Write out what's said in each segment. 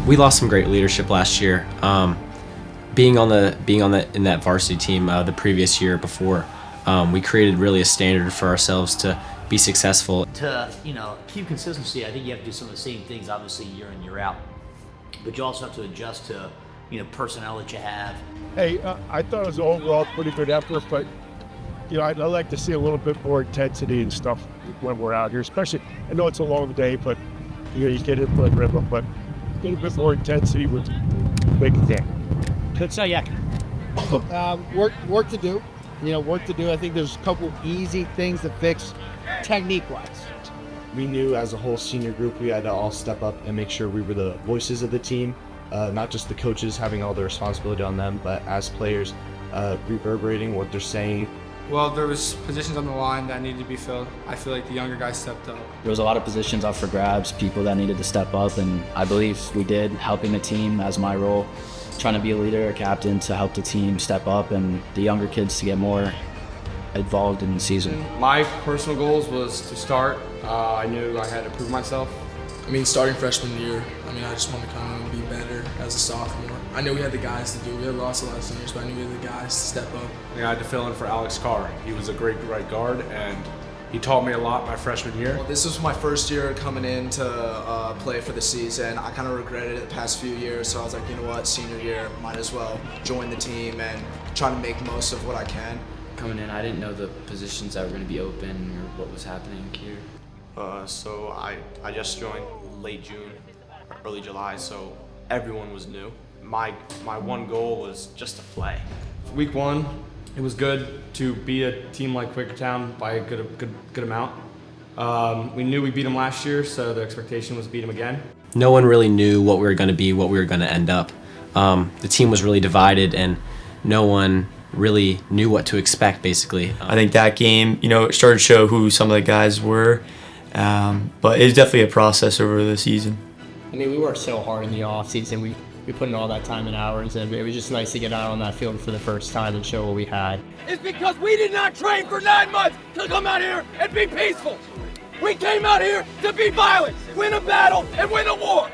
We lost some great leadership last year. Being in that varsity team the previous year before, we created really a standard for ourselves to be successful. To keep consistency, I think you have to do some of the same things, obviously year in, year out, but you also have to adjust to personnel that you have. Hey, I thought it was overall pretty good effort, but I'd like to see a little bit more intensity and stuff when we're out here. Especially, I know it's a long day, but you get it for the river, but a little bit more intensity would make it there. Good say, yeah. Work to do. Work to do. I think there's a couple easy things to fix technique-wise. We knew as a whole senior group we had to all step up and make sure we were the voices of the team, not just the coaches having all the responsibility on them, but as players reverberating what they're saying. Well, there was positions on the line that needed to be filled. I feel like the younger guys stepped up. There was a lot of positions up for grabs, people that needed to step up, and I believe we did, helping the team as my role, trying to be a leader, a captain to help the team step up and the younger kids to get more involved in the season. My personal goals was to start. I knew I had to prove myself. Starting freshman year, I just wanted to come in and be better as a sophomore. I knew we had the guys to do it. We had lost a lot of seniors, but I knew we had the guys to step up. I had to fill in for Alex Carr. He was a great right guard, and he taught me a lot my freshman year. Well, this was my first year coming in to play for the season. I kind of regretted it the past few years, so I was like, you know what, senior year, might as well join the team and try to make most of what I can. Coming in, I didn't know the positions that were going to be open or what was happening here. So I just joined late June, early July, so everyone was new. My one goal was just to play. Week one, it was good to beat a team like Quakertown by a good amount. We knew we beat them last year, so the expectation was to beat them again. No one really knew what we were going to be, what we were going to end up. The team was really divided, and no one really knew what to expect, basically. I think that game, it started to show who some of the guys were, but it's definitely a process over the season. We worked so hard in the off season. We put in all that time and hours, and it was just nice to get out on that field for the first time and show what we had. It's because we did not train for 9 months to come out here and be peaceful. We came out here to be violent, win a battle, and win a war.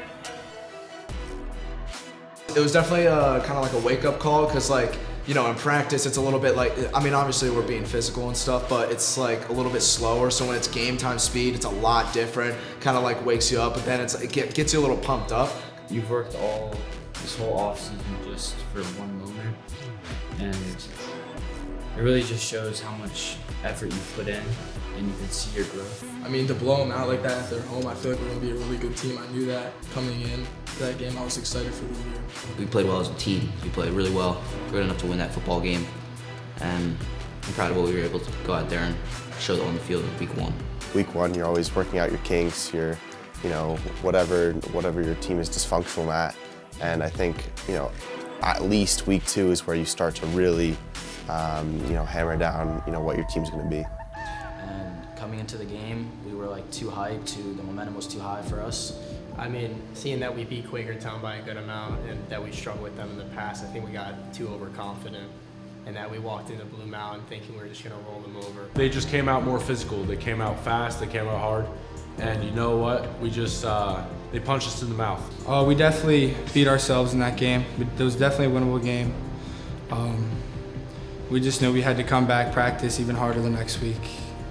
It was definitely kind of like a wake-up call, because in practice it's a little bit like, obviously we're being physical and stuff, but it's like a little bit slower, so when it's game time speed, it's a lot different, kind of like wakes you up, but then it gets you a little pumped up. You've worked this whole offseason just for one moment, and it really just shows how much effort you put in, and you can see your growth. To blow them out like that at their home, I feel like we're going to be a really good team. I knew that coming in that game. I was excited for the year. We played well as a team. We played really well, good enough to win that football game, and I'm proud of what we were able to go out there and show that on the field in week one. Week one, you're always working out your kinks, whatever your team is dysfunctional at, and I think, at least week two is where you start to really, hammer down, what your team's going to be. And coming into the game, we were too hyped, the momentum was too high for us. Seeing that we beat Quakertown by a good amount and that we struggled with them in the past, I think we got too overconfident, and that we walked into Blue Mountain thinking we were just going to roll them over. They just came out more physical. They came out fast, they came out hard, and you know what? We just, they punched us in the mouth. We definitely beat ourselves in that game. It was definitely a winnable game. We just knew we had to come back, practice even harder the next week.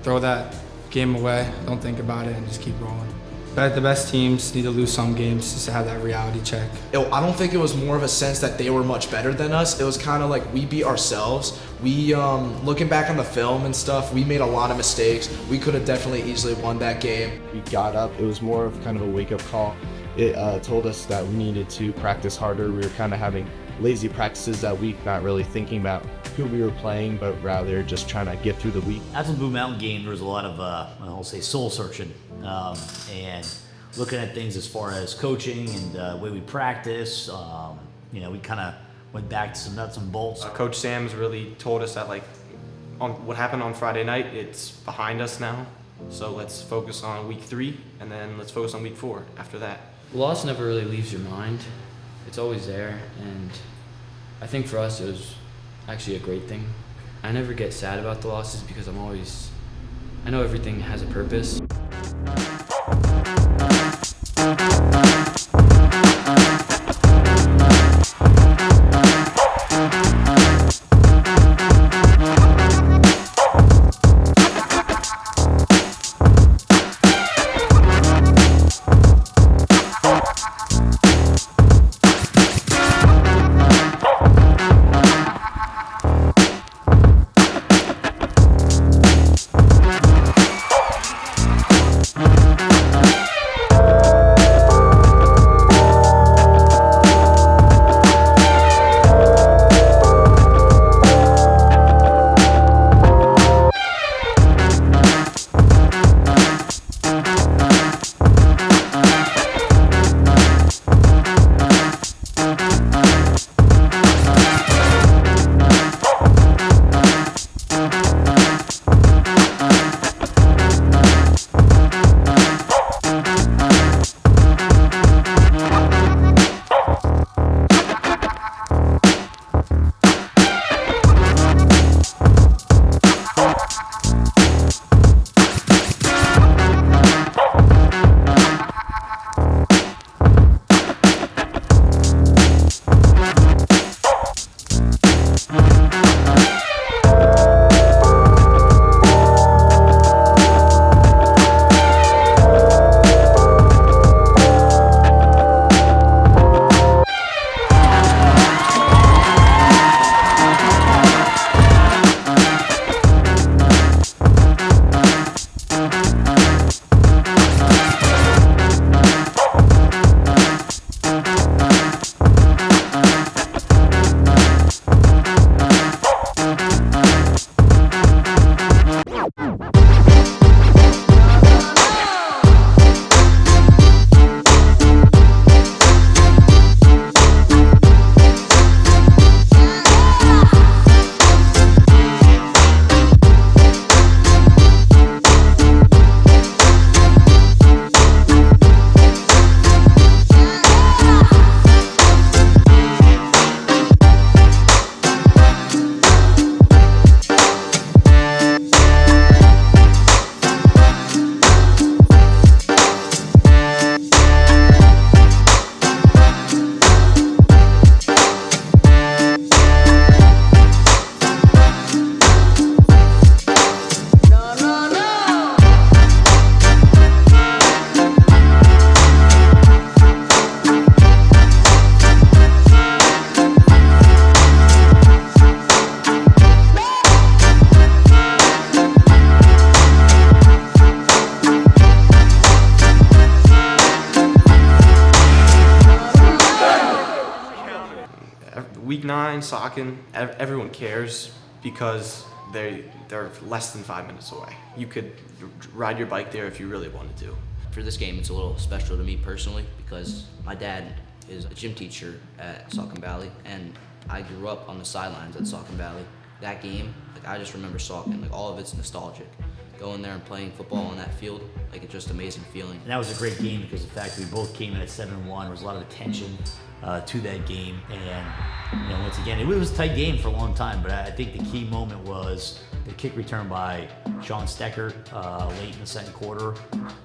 Throw that game away, don't think about it, and just keep rolling. But the best teams need to lose some games just to have that reality check. I don't think it was more of a sense that they were much better than us. It was kind of like we beat ourselves. We, looking back on the film and stuff, we made a lot of mistakes. We could have definitely easily won that game. We got up. It was more of kind of a wake-up call. It told us that we needed to practice harder. We were kind of having lazy practices that week, not really thinking about who we were playing, but rather just trying to get through the week. After the Blue Mountain game, there was a lot of, I'll say, soul searching, and looking at things as far as coaching and the way we practice. We kind of went back to some nuts and bolts. Coach Sam's really told us that on what happened on Friday night, it's behind us now. So let's focus on week 3, and then let's focus on week 4 after that. Loss never really leaves your mind. It's always there, and I think for us it was actually a great thing. I never get sad about the losses because I know everything has a purpose. week 9, socking, everyone cares because they're less than 5 minutes away. You could ride your bike there if you really wanted to. For this game, it's a little special to me personally because my dad is a gym teacher at Saucon Valley, and I grew up on the sidelines at Saucon Valley. That game, like I just remember Saucon, like all of it's nostalgic. Going there and playing football on that field, like it's just an amazing feeling. And that was a great game because the fact we both came in at 7-1, there was a lot of attention to that game, and once again, it was a tight game for a long time. But I think the key moment was the kick return by Sean Stecker late in the second quarter,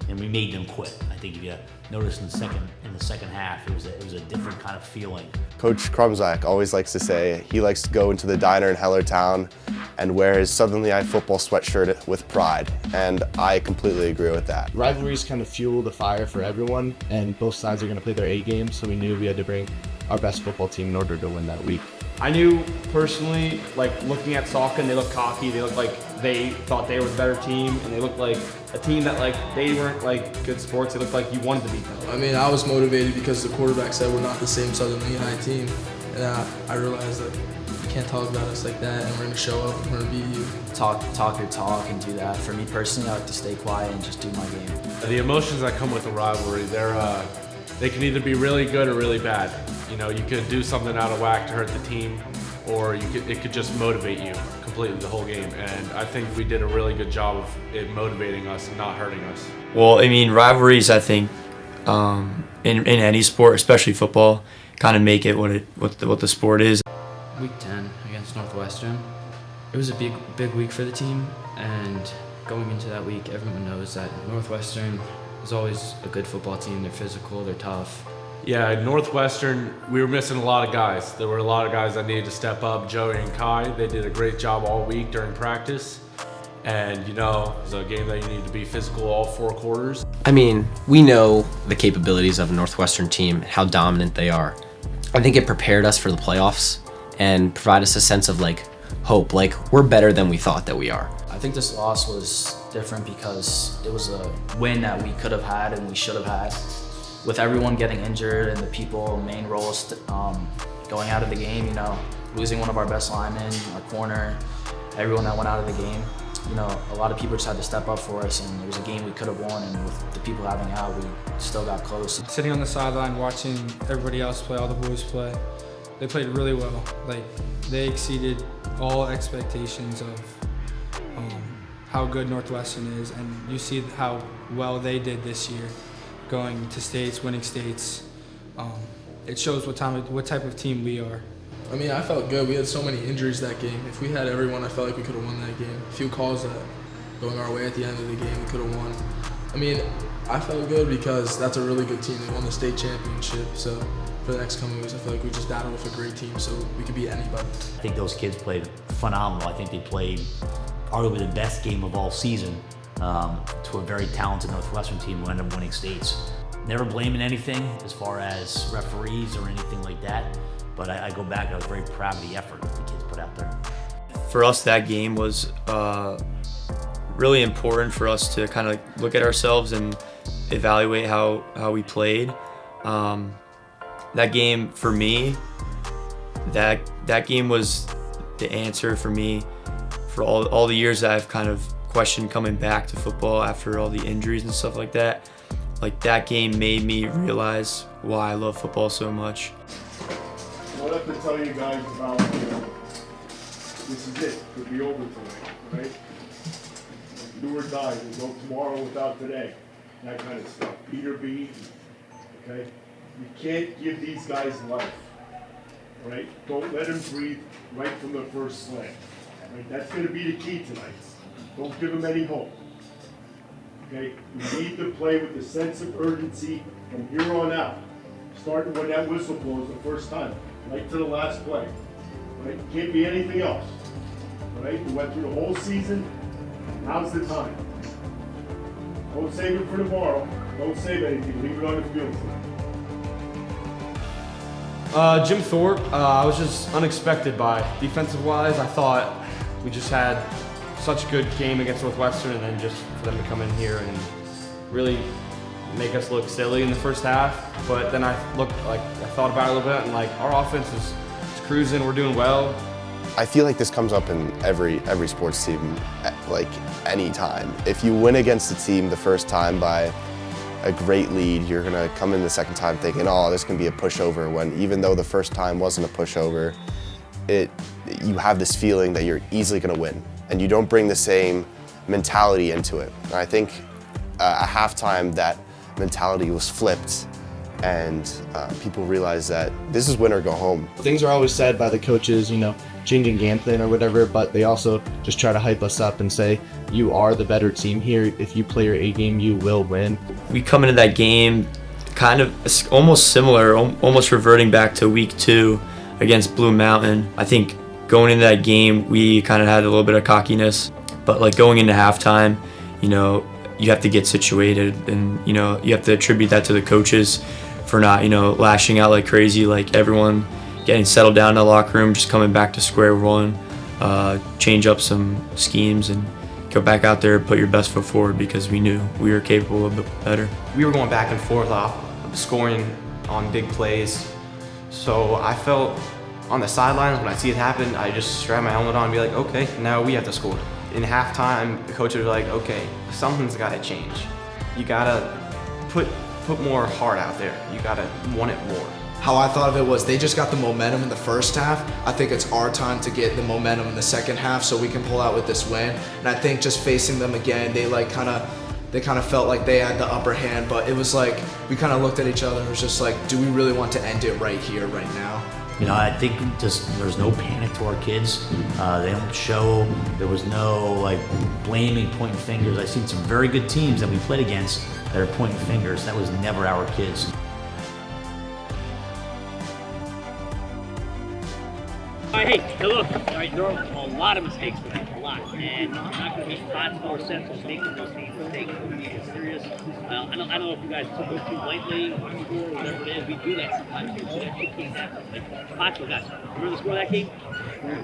and we made them quit. I think if you noticed in the second half, it was a different kind of feeling. Coach Krumzak always likes to say he likes to go into the diner in Hellertown and wear his Southern Lehigh football sweatshirt with pride, and I completely agree with that. Rivalries kind of fuel the fire for everyone, and both sides are going to play their A game, so we knew we had to bring our best football team in order to win that week. I knew personally, like looking at Saucon, they looked cocky. They looked like they thought they were the better team, and they looked like a team that like they weren't like good sports. They looked like you wanted to beat them. I mean, I was motivated because the quarterback said we're not the same Southern Lehigh team, and I realized that you can't talk about us like that, and we're gonna show up and we're gonna beat you. Talk your talk and do that. For me personally, I like to stay quiet and just do my game. The emotions that come with the rivalry, they can either be really good or really bad. You could do something out of whack to hurt the team, or it could just motivate you completely the whole game. And I think we did a really good job of it motivating us and not hurting us. Well, I mean, rivalries, I think, in any sport, especially football, kind of make it what the sport is. Week 10 against Northwestern. It was a big week for the team, and going into that week, everyone knows that Northwestern is always a good football team. They're physical, they're tough. Yeah, Northwestern, we were missing a lot of guys. There were a lot of guys that needed to step up. Joey and Kai, they did a great job all week during practice. And, it's a game that you need to be physical all 4 quarters. I mean, we know the capabilities of a Northwestern team, how dominant they are. I think it prepared us for the playoffs and provided us a sense of hope, we're better than we thought that we are. I think this loss was different because it was a win that we could have had and we should have had. With everyone getting injured and the people main roles going out of the game, losing one of our best linemen, our corner, everyone that went out of the game, a lot of people just had to step up for us, and it was a game we could have won, and with the people having out, we still got close. Sitting on the sideline watching everybody else play, all the boys play, they played really well. They exceeded all expectations of how good Northwestern is, and you see how well they did this year, going to states, winning states. It shows what type of team we are. I mean, I felt good. We had so many injuries that game. If we had everyone, I felt like we could have won that game. A few calls that going our way at the end of the game, we could have won. I mean, I felt good because that's a really good team. They won the state championship, so for the next coming weeks, I feel like we just battled with a great team, so we could beat anybody. I think those kids played phenomenal. I think they played arguably the best game of all season to a very talented Northwestern team who ended up winning states. Never blaming anything as far as referees or anything like that, but I go back, I was very proud of the effort that the kids put out there. For us, that game was really important for us to kind of look at ourselves and evaluate how we played. That game, for me, that game was the answer for me for all the years that I've kind of questioned coming back to football after all the injuries and stuff like that. That game made me realize why I love football so much. What I have to tell you guys about, this is it. Could be over tonight, right? Do or die. There's no tomorrow without today. That kind of stuff. Peter B. Okay? You can't give these guys life, right? Don't let them breathe right from the first slant. Right? That's going to be the key tonight. Don't give them any hope. Okay? We need to play with a sense of urgency from here on out. Starting when that whistle blows the first time, right to the last play. Right? Can't be anything else. Right? We went through the whole season. Now's the time. Don't save it for tomorrow. Don't save anything. Leave it on the field tonight. Jim Thorpe, I was just unexpected by. Defensive-wise, I thought we just had such a good game against Northwestern, and then just for them to come in here and really make us look silly in the first half. But then I thought about it a little bit, and our offense is cruising, we're doing well. I feel like this comes up in every sports team, like any time. If you win against a team the first time by a great lead, you're gonna come in the second time thinking, oh, this can be a pushover, when even though the first time wasn't a pushover, you have this feeling that you're easily gonna win, and you don't bring the same mentality into it. And I think at halftime that mentality was flipped, and people realized that this is win or go home. Things are always said by the coaches, you know, changing game plan or whatever, but they also just try to hype us up and say, you are the better team here. If you play your A game, you will win. We come into that game kind of almost similar, almost reverting back to week 2 against Blue Mountain. I think going into that game, we kind of had a little bit of cockiness, but like going into halftime, you know, you have to get situated, and you know, you have to attribute that to the coaches for not, you know, lashing out like crazy, like everyone getting settled down in the locker room, just coming back to square one, change up some schemes and go back out there, put your best foot forward, because we knew we were capable of better. We were going back and forth off scoring on big plays, so I felt on the sidelines when I see it happen, I just strap my helmet on and be like, okay, now we have to score. In halftime, the coaches were like, okay, something's got to change. You got to put more heart out there. You got to want it more. How I thought of it was they just got the momentum in the first half. I think it's our time to get the momentum in the second half so we can pull out with this win. And I think just facing them again, they kind of felt like they had the upper hand, but it was like we kind of looked at each other and it was just like, do we really want to end it right here, right now? You know, I think just there's no panic to our kids. They don't show. There was no like blaming, pointing fingers. I've seen some very good teams that we played against that are pointing fingers. That was never our kids. All right, hey, look, all right, there are a lot of mistakes for them, a lot, and I'm not going to be Pottsville or Central making those mistakes. We're going to be serious. I don't know if you guys took it too lightly, or whatever it is. We do that sometimes. We do that shit game that like Pottsville guys. Remember the score of that game?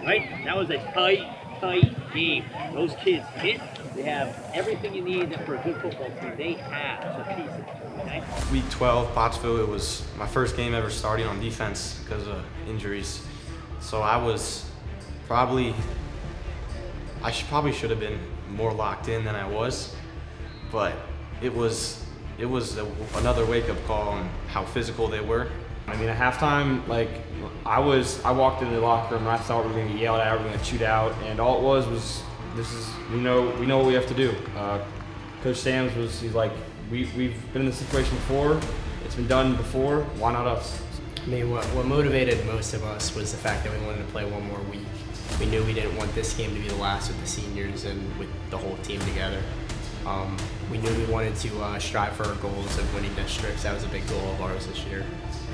Right? That was a tight game. Those kids hit. They have everything you need for a good football team. They have the pieces. Okay? Week 12, Pottsville, it was my first game ever starting on defense because of injuries. So I probably should have been more locked in than I was, but it was another wake-up call on how physical they were. I mean, at halftime, like I walked into the locker room and I thought we were gonna get yelled at, we were gonna shoot out, and all it was we know what we have to do. Coach Sams he's like, we've been in this situation before, it's been done before, why not us? I mean, what motivated most of us was the fact that we wanted to play one more week. We knew we didn't want this game to be the last with the seniors and with the whole team together. We knew we wanted to strive for our goals of winning districts. That was a big goal of ours this year.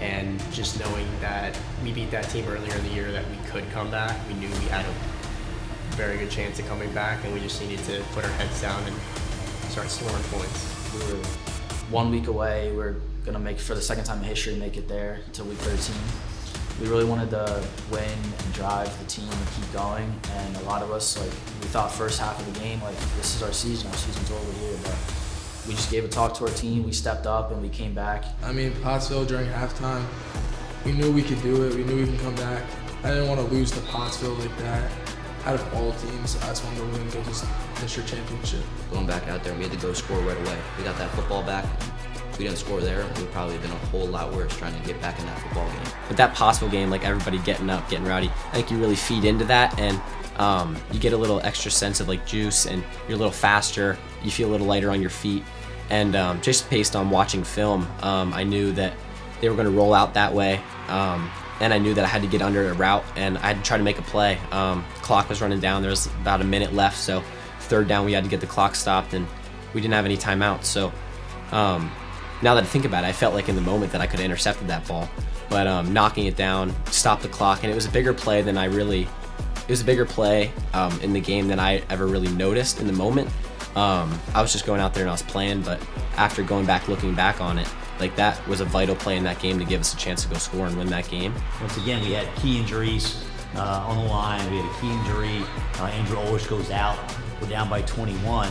And just knowing that we beat that team earlier in the year, that we could come back, we knew we had a very good chance of coming back, and we just needed to put our heads down and start scoring points. We were 1 week away. We're gonna make, for the second time in history, make it there until week 13. We really wanted to win and drive the team and keep going, and a lot of us, like, we thought first half of the game, like, this is our season's over here, but we just gave a talk to our team, we stepped up, and we came back. I mean, Pottsville during halftime, we knew we could do it, we knew we could come back. I didn't want to lose to Pottsville like that. Out of all teams, I just wanted to win the district championship. Going back out there, we had to go score right away. We got that football back. If we didn't score there, we would probably have been a whole lot worse trying to get back in that football game. With that Pottsville game, like everybody getting up, getting rowdy, I think you really feed into that, and you get a little extra sense of like juice, and you're a little faster, you feel a little lighter on your feet. And just based on watching film, I knew that they were going to roll out that way, and I knew that I had to get under a route, and I had to try to make a play. Clock was running down, there was about a minute left, so third down we had to get the clock stopped, and we didn't have any timeouts. So now that I think about it, I felt like in the moment that I could have intercepted that ball, but knocking it down, stopped the clock, and it was a bigger play than it was a bigger play in the game than I ever really noticed in the moment. I was just going out there and I was playing, but after going back, looking back on it, like that was a vital play in that game to give us a chance to go score and win that game. Once again, we had key injuries on the line. We had a key injury. Andrew Olish goes out. We're down by 21.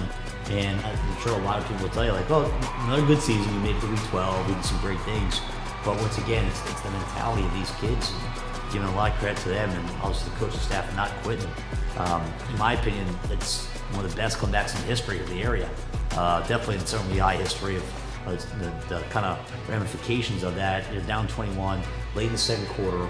And I'm sure a lot of people will tell you, like, well, another good season. We made it to week 12. We did some great things. But once again, it's the mentality of these kids. giving a lot of credit to them and obviously the coaching staff for not quitting. In my opinion, it's one of the best comebacks in the history of the area. Definitely in Southern Lehigh history of the kind of ramifications of that. You're down 21 late in the second quarter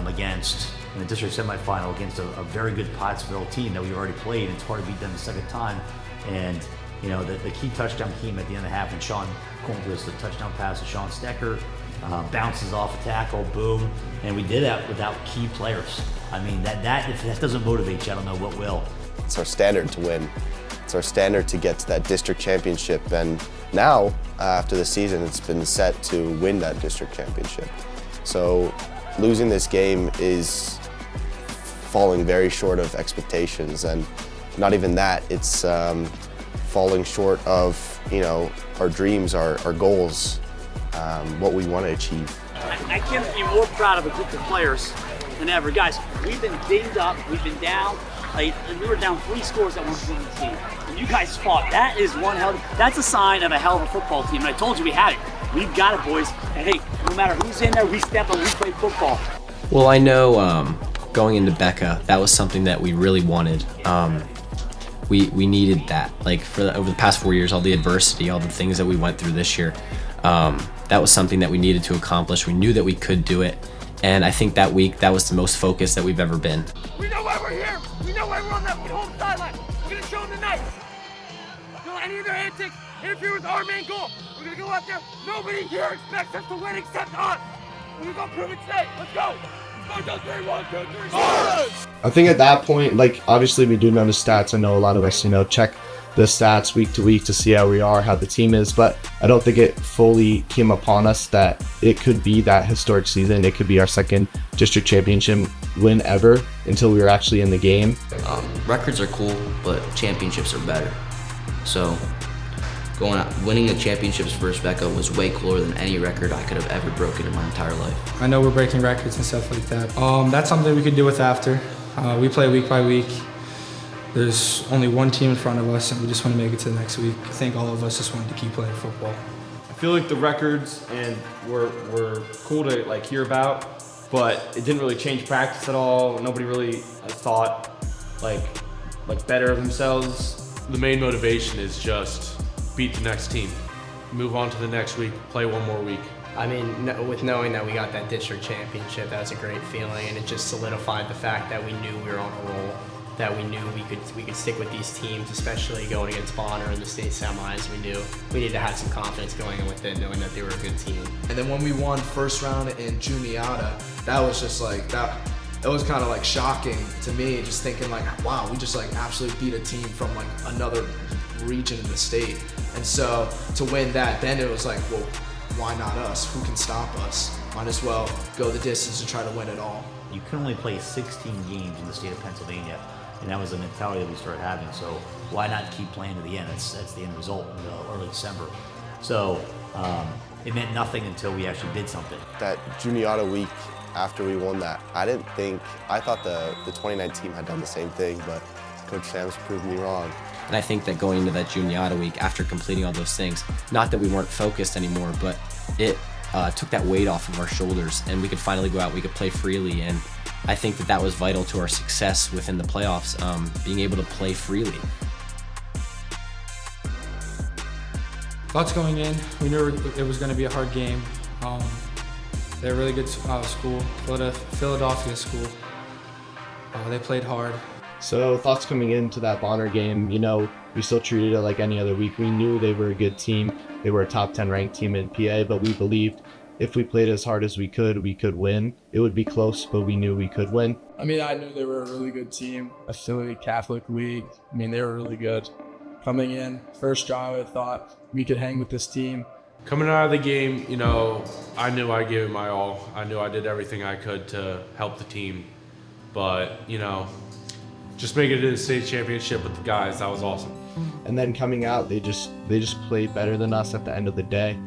against in the district semifinal against a very good Pottsville team that we already played. It's hard to beat them the second time. And you know, the key touchdown came at the end of the half, and Sean Colmquist, the touchdown pass to Sean Stecker, bounces off a tackle, boom, and we did that without key players. I mean, if that doesn't motivate you, I don't know what will. It's our standard to win. It's our standard to get to that district championship, and now, after the season, it's been set to win that district championship. So losing this game is falling very short of expectations, and not even that, it's falling short of, you know, our dreams, our goals, what we want to achieve. I can't be more proud of a group of players than ever. Guys, we've been dinged up, we've been down. We were down 3 scores at one point in the team. And you guys fought. That is that's a sign of a hell of a football team. And I told you we had it. We've got it, boys. And hey, no matter who's in there, we step up, we play football. Well, I know going into Becca, that was something that we really wanted. We needed that. Like over the past 4 years, all the adversity, all the things that we went through this year, that was something that we needed to accomplish. We knew that we could do it. And I think that week, that was the most focused that we've ever been. We know why we're here. We know why we're on that home sideline. We're going to show them tonight. Don't let any of their antics interfere with our main goal. We're going to go out there. Nobody here expects us to win except us. We're going to prove it today. Let's go. Let's go. 3, 1, 2, 3, 4. I think at that point, like, obviously we do know the stats. I know a lot of us, check the stats week to week to see how we are, how the team is, but I don't think it fully came upon us that it could be that historic season. It could be our second district championship win ever until we were actually in the game. Records are cool, but championships are better. So going out, winning the championships versus Becca was way cooler than any record I could have ever broken in my entire life. I know we're breaking records and stuff like that. That's something we could do with after. We play week by week. There's only one team in front of us, and we just want to make it to the next week. I think all of us just wanted to keep playing football. I feel like the records and were cool to like hear about, but it didn't really change practice at all. Nobody really thought like better of themselves. The main motivation is just beat the next team, move on to the next week, play one more week. I mean, with knowing that we got that district championship, that was a great feeling, and it just solidified the fact that we knew we were on a roll, that we knew we could stick with these teams, especially going against Bonner in the state semis. We knew we needed to have some confidence going in with it, knowing that they were a good team. And then when we won first round in Juniata, that was just like that. It was kind of like shocking to me, just thinking like, wow, we just like absolutely beat a team from like another region in the state. And so to win that, then it was like, well, why not us? Who can stop us? Might as well go the distance and try to win it all. You can only play 16 games in the state of Pennsylvania, and that was the mentality that we started having. So why not keep playing to the end? That's the end result in early December. So it meant nothing until we actually did something. That Juniata week after we won that, I thought the 29 team had done the same thing, but Coach Sam's proved me wrong. And I think that going into that Juniata week, after completing all those things, not that we weren't focused anymore, but it took that weight off of our shoulders, and we could finally go out, we could play freely, and I think that was vital to our success within the playoffs, being able to play freely. Thoughts going in, we knew it was going to be a hard game. They're a really good school, Philadelphia school. They played hard. So thoughts coming into that Bonner game, we still treated it like any other week. We knew they were a good team. They were a top 10 ranked team in PA, but we believed if we played as hard as we could win. It would be close, but we knew we could win. I mean, I knew they were a really good team. Affiliate Catholic League. I mean, they were really good. Coming in, first drive, I thought we could hang with this team. Coming out of the game, I knew I gave it my all. I knew I did everything I could to help the team. But, just making it to the state championship with the guys, that was awesome. And then coming out, they just played better than us at the end of the day.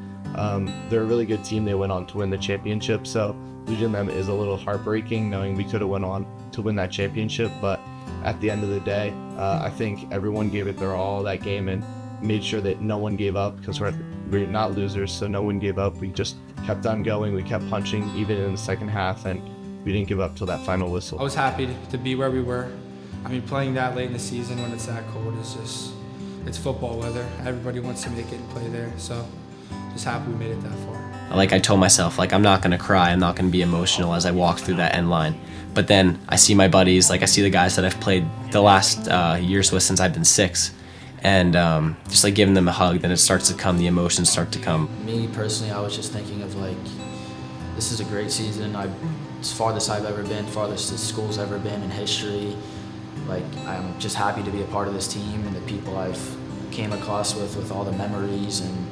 They're a really good team. They went on to win the championship. So losing them is a little heartbreaking, knowing we could have went on to win that championship. But at the end of the day, I think everyone gave it their all that game and made sure that no one gave up, because we're not losers. So no one gave up. We just kept on going. We kept punching even in the second half, and we didn't give up till that final whistle. I was happy to be where we were. I mean, playing that late in the season when it's that cold is just, it's football weather. Everybody wants to make it and play there, so just happy we made it that far. Like I told myself, like I'm not gonna cry, I'm not gonna be emotional as I walk through that end line. But then I see my buddies, like I see the guys that I've played the last years with since I've been 6, and just like giving them a hug, then it starts to come, the emotions start to come. Me personally, I was just thinking of like, this is a great season. It's farthest I've ever been, farthest the school's ever been in history. Like, I'm just happy to be a part of this team and the people I've came across with all the memories and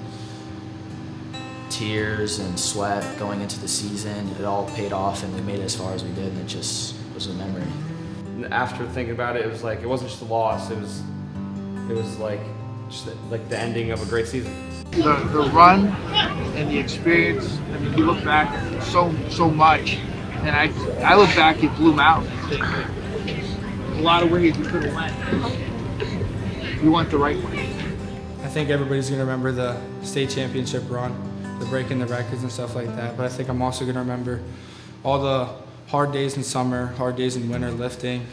tears and sweat going into the season. It all paid off and we made it as far as we did, and it just was a memory. After thinking about it, it was like, it wasn't just a loss, it was like just like the ending of a great season. The run and the experience, I mean, you look back so much, and I look back at Blue Mountain. A lot of ways we could have went. We went the right way. I think everybody's going to remember the state championship run, the breaking the records and stuff like that, but I think I'm also going to remember all the hard days in summer, hard days in winter lifting,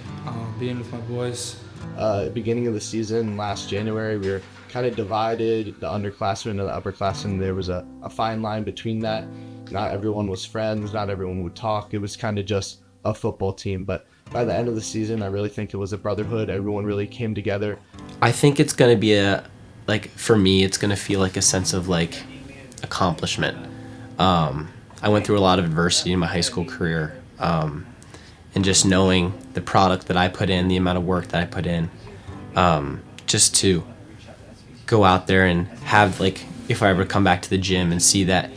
being with my boys. Beginning of the season, last January, we were kind of divided, the underclassmen and the upperclassmen. There was a fine line between that. Not everyone was friends, not everyone would talk. It was kind of just a football team, but by the end of the season, I really think it was a brotherhood. Everyone really came together. I think it's going to be for me, it's going to feel like a sense of like accomplishment. I went through a lot of adversity in my high school career, and just knowing the product that I put in, the amount of work that I put in, just to go out there and have, like, if I ever come back to the gym and see that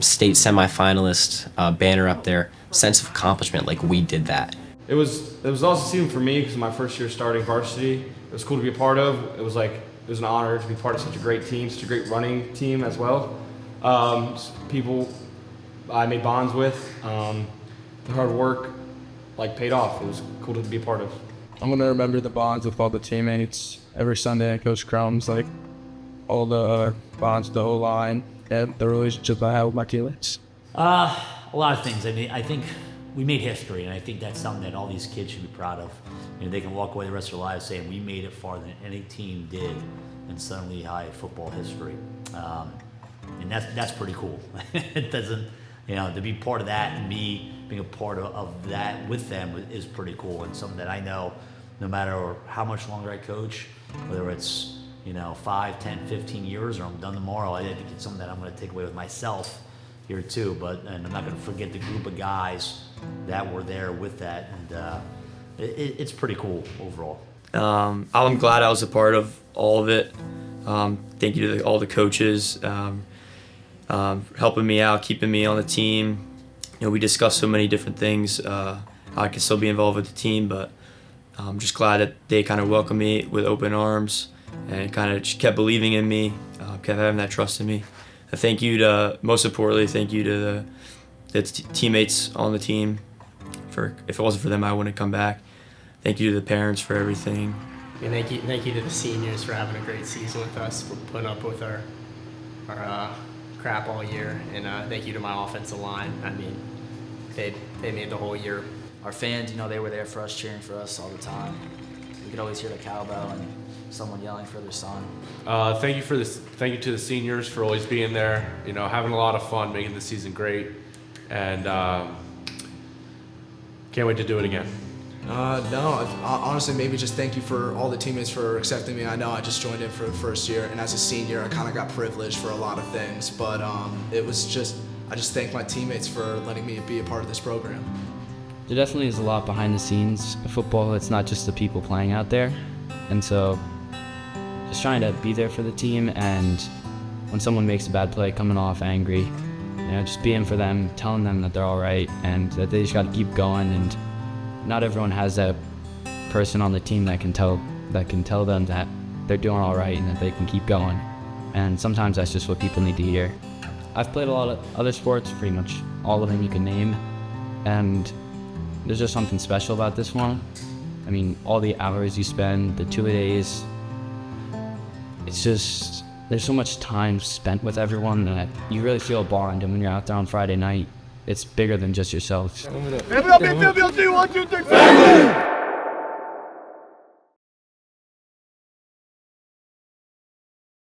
state semifinalist banner up there, sense of accomplishment, like we did that. It was also season for me because my first year starting varsity. It was cool to be a part of. It was an honor to be part of such a great team, such a great running team as well. People I made bonds with. The hard work paid off. It was cool to be a part of. I'm gonna remember the bonds with all the teammates every Sunday at Coach Crum's, like all the bonds with the O-line and the relationships I have with my teammates. A lot of things. I mean, I think we made history, and I think that's something that all these kids should be proud of. You know, they can walk away the rest of their lives saying we made it farther than any team did in Southern Lehigh football history, and that's pretty cool. It doesn't, to be part of that and me being a part of that with them is pretty cool, and something that I know no matter how much longer I coach, whether it's 5, 10, 15 years or I'm done tomorrow, I think it's something that I'm going to take away with myself here too. And I'm not going to forget the group of guys that were there with that, and it's pretty cool overall. I'm glad I was a part of all of it. Thank you to all the coaches helping me out, keeping me on the team. We discussed so many different things. I could still be involved with the team, but I'm just glad that they kind of welcomed me with open arms and kind of just kept believing in me, kept having that trust in me. Most importantly, thank you to the teammates on the team. If it wasn't for them, I wouldn't come back. Thank you to the parents for everything. And thank you to the seniors for having a great season with us, for putting up with our crap all year, and thank you to my offensive line. I mean, they made the whole year. Our fans, they were there for us, cheering for us all the time. We could always hear the cowbell and someone yelling for their son. Thank you to the seniors for always being there. Having a lot of fun, making the season great, and can't wait to do it again. No, honestly, maybe just thank you for all the teammates for accepting me. I know I just joined in for the first year, and as a senior, I kind of got privileged for a lot of things, but I just thank my teammates for letting me be a part of this program. There definitely is a lot behind the scenes. Football, it's not just the people playing out there, and so just trying to be there for the team, and when someone makes a bad play, coming off angry, just being for them, telling them that they're all right, and that they just got to keep going. And not everyone has that person on the team that can tell them that they're doing all right and that they can keep going. And sometimes that's just what people need to hear. I've played a lot of other sports, pretty much all of them you can name, and there's just something special about this one. I mean, all the hours you spend, the 2-a-days, it's just, there's so much time spent with everyone that you really feel a bond. And when you're out there on Friday night, it's bigger than just yourself. Everybody, 1, 2, 3,